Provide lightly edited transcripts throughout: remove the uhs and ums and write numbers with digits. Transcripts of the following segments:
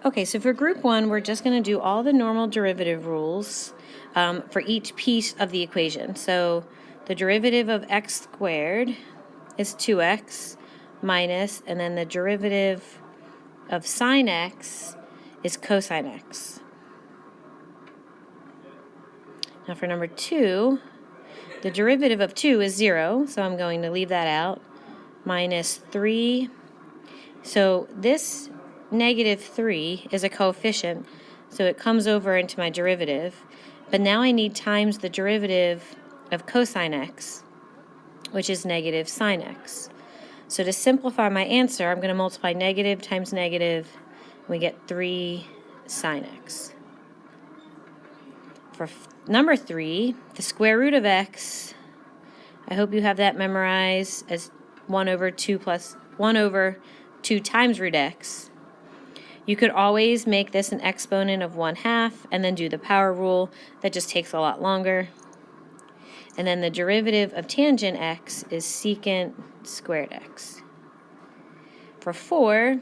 Okay, so for group 1, we're just going to do all the normal derivative rules for each piece of the equation. So the derivative of x squared is 2x minus, and then the derivative of sine x is cosine x. Now for number 2, the derivative of 2 is 0, so I'm going to leave that out, minus 3. So this negative 3 is a coefficient, so it comes over into my derivative. But now I need times the derivative of cosine x, which is negative sine x. So to simplify my answer, I'm going to multiply negative times negative, and we get 3 sine x. For number 3, the square root of x, I hope you have that memorized as 1 over 2 plus 1 over 2 times root x. You could always make this an exponent of 1/2 and then do the power rule. That just takes a lot longer. And then the derivative of tangent x is secant squared x. For 4,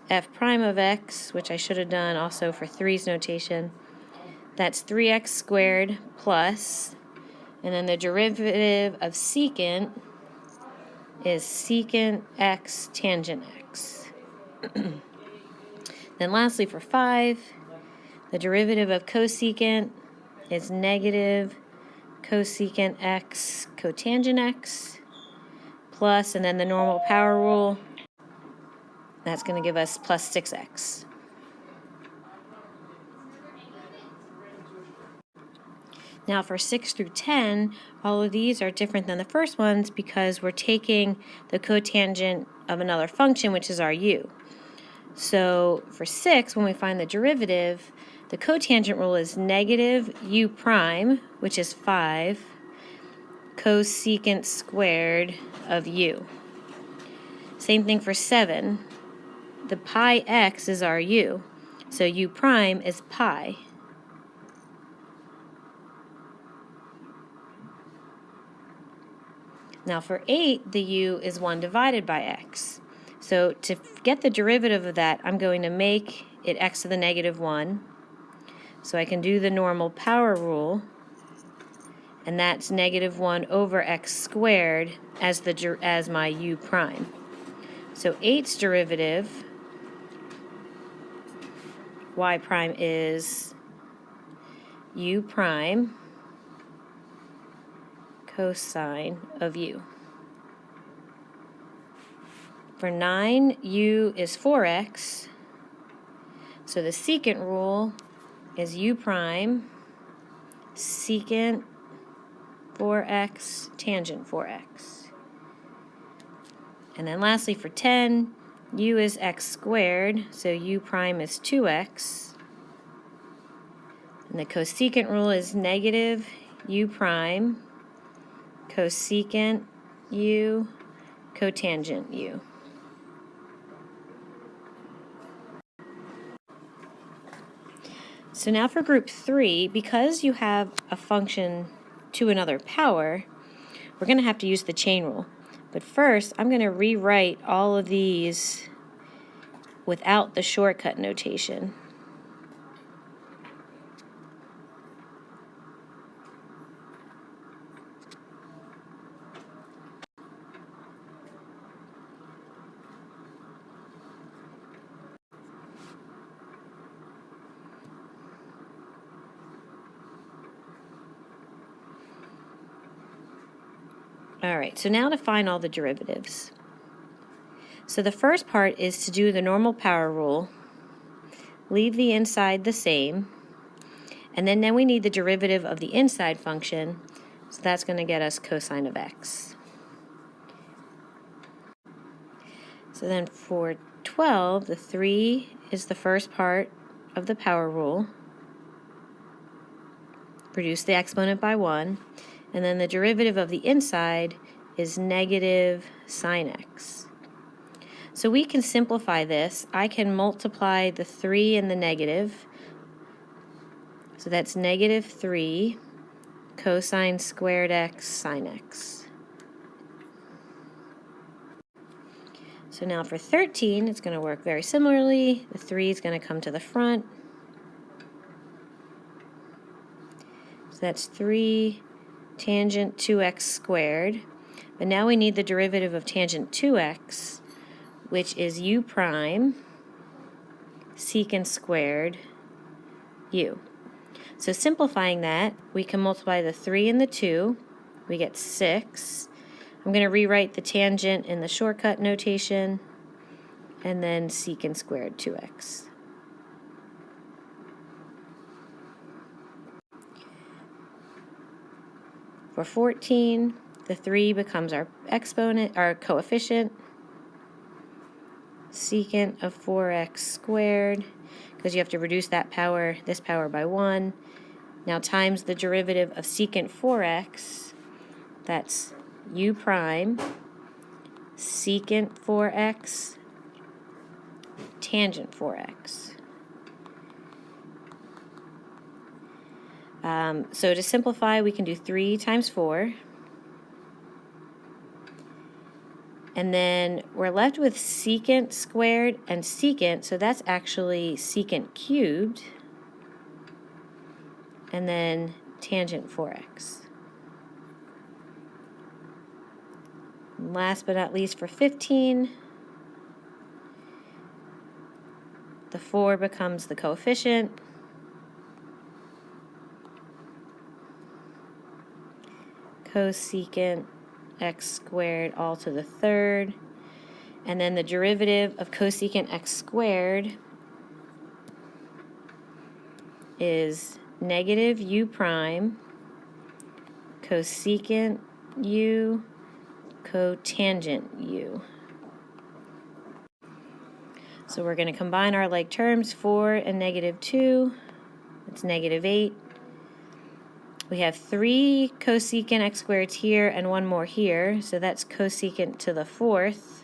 f prime of x, which I should have done also for 3's notation, that's 3x squared plus, and then the derivative of secant is secant x tangent x. Then lastly for 5, the derivative of cosecant is negative cosecant x cotangent x plus, and then the normal power rule, that's going to give us plus 6x. Now for 6 through 10, all of these are different than the first ones because we're taking the cotangent of another function, which is our u. So for 6, when we find the derivative, the cotangent rule is negative u prime, which is 5, cosecant squared of u. Same thing for 7. The pi x is our u, so u prime is pi. Now for 8, the u is 1 divided by x. So to get the derivative of that, I'm going to make it x to the negative 1. So I can do the normal power rule, and that's negative 1 over x squared as my u prime. So 8's derivative, y prime, is u prime cosine of u. For 9, u is 4x, so the secant rule is u prime secant 4x tangent 4x. And then lastly for 10, u is x squared, so u prime is 2x. And the cosecant rule is negative u prime cosecant u cotangent u. So now for group 3, because you have a function to another power, we're going to have to use the chain rule. But first, I'm going to rewrite all of these without the shortcut notation. All right, so now to find all the derivatives. So the first part is to do the normal power rule, leave the inside the same, and then we need the derivative of the inside function, so that's going to get us cosine of x. So then for 12, the 3 is the first part of the power rule, reduce the exponent by 1, and then the derivative of the inside is negative sine x. So we can simplify this. I can multiply the 3 and the negative. So that's negative 3 cosine squared x sine x. So now for 13, it's going to work very similarly. The 3 is going to come to the front. So that's 3 tangent 2x squared. But now we need the derivative of tangent 2x, which is u prime secant squared u. So simplifying that, we can multiply the 3 and the 2. We get 6. I'm going to rewrite the tangent in the shortcut notation, and then secant squared 2x. For 14, the 3 becomes our exponent, our coefficient, secant of 4x squared, because you have to reduce that power, this power by 1. Now times the derivative of secant 4x, that's u prime secant 4x tangent 4x. So to simplify, we can do 3 times 4. And then we're left with secant squared and secant, so that's actually secant cubed. And then tangent 4x. And last but not least, for 15, the 4 becomes the coefficient. Cosecant x squared all to the third. And then the derivative of cosecant x squared is negative u prime cosecant u cotangent u. So we're going to combine our like terms, 4 and negative 2. It's negative 8. We have 3 cosecant x squared here and 1 more here, so that's cosecant to the 4th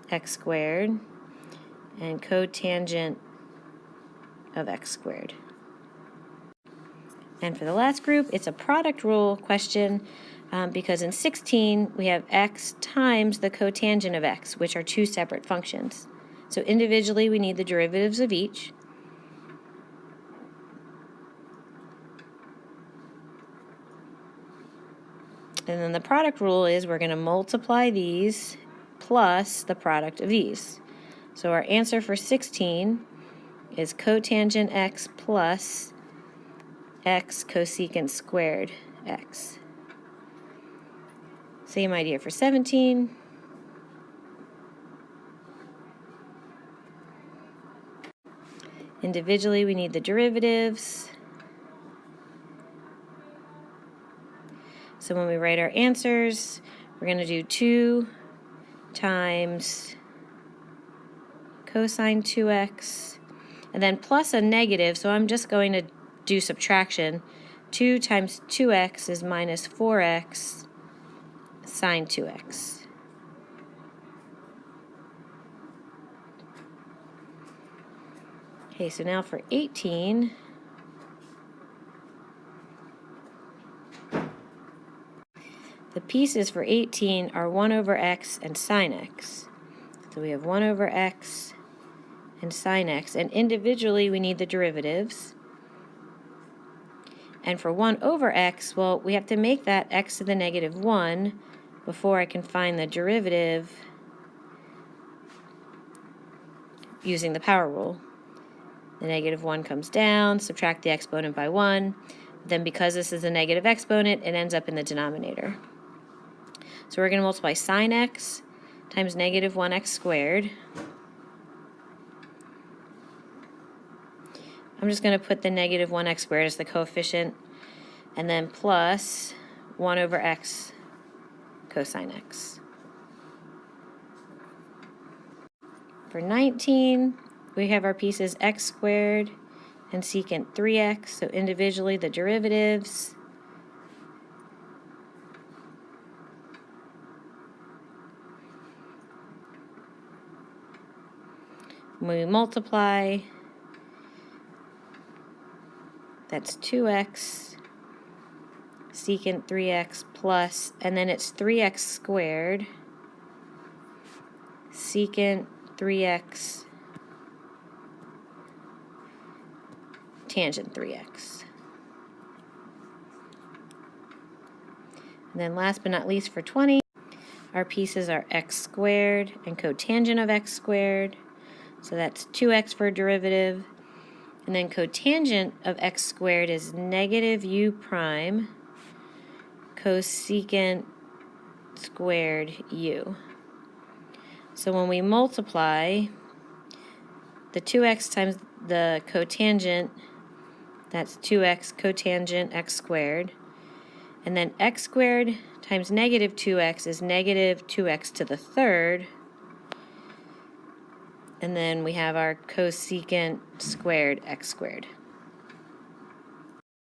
x squared and cotangent of x squared. And for the last group, it's a product rule question because in 16 we have x times the cotangent of x, which are 2 separate functions. So individually we need the derivatives of each. And then the product rule is we're going to multiply these plus the product of these. So our answer for 16 is cotangent x plus x cosecant squared x. Same idea for 17. Individually, we need the derivatives. So when we write our answers, we're going to do 2 times cosine 2x, and then plus a negative, so I'm just going to do subtraction. 2 times 2x is minus 4x sine 2x. Okay, so now for 18, the pieces for 18 are 1 over x and sine x. So we have 1 over x and sine x, and individually we need the derivatives. And for 1 over x, well, we have to make that x to the negative 1 before I can find the derivative using the power rule. The negative 1 comes down, subtract the exponent by 1. Then because this is a negative exponent, it ends up in the denominator. So we're going to multiply sine x times negative 1x squared. I'm just going to put the negative 1x squared as the coefficient, and then plus 1 over x cosine x. For 19, we have our pieces x squared and secant 3x, so individually the derivatives. When we multiply, that's 2x secant 3x plus, and then it's 3x squared secant 3x tangent 3x. And then last but not least for 20, our pieces are x squared and cotangent of x squared. So that's 2x for derivative. And then cotangent of x squared is negative u prime cosecant squared u. So when we multiply the 2x times the cotangent, that's 2x cotangent x squared. And then x squared times negative 2x is negative 2x to the third. And then we have our cosecant squared x squared.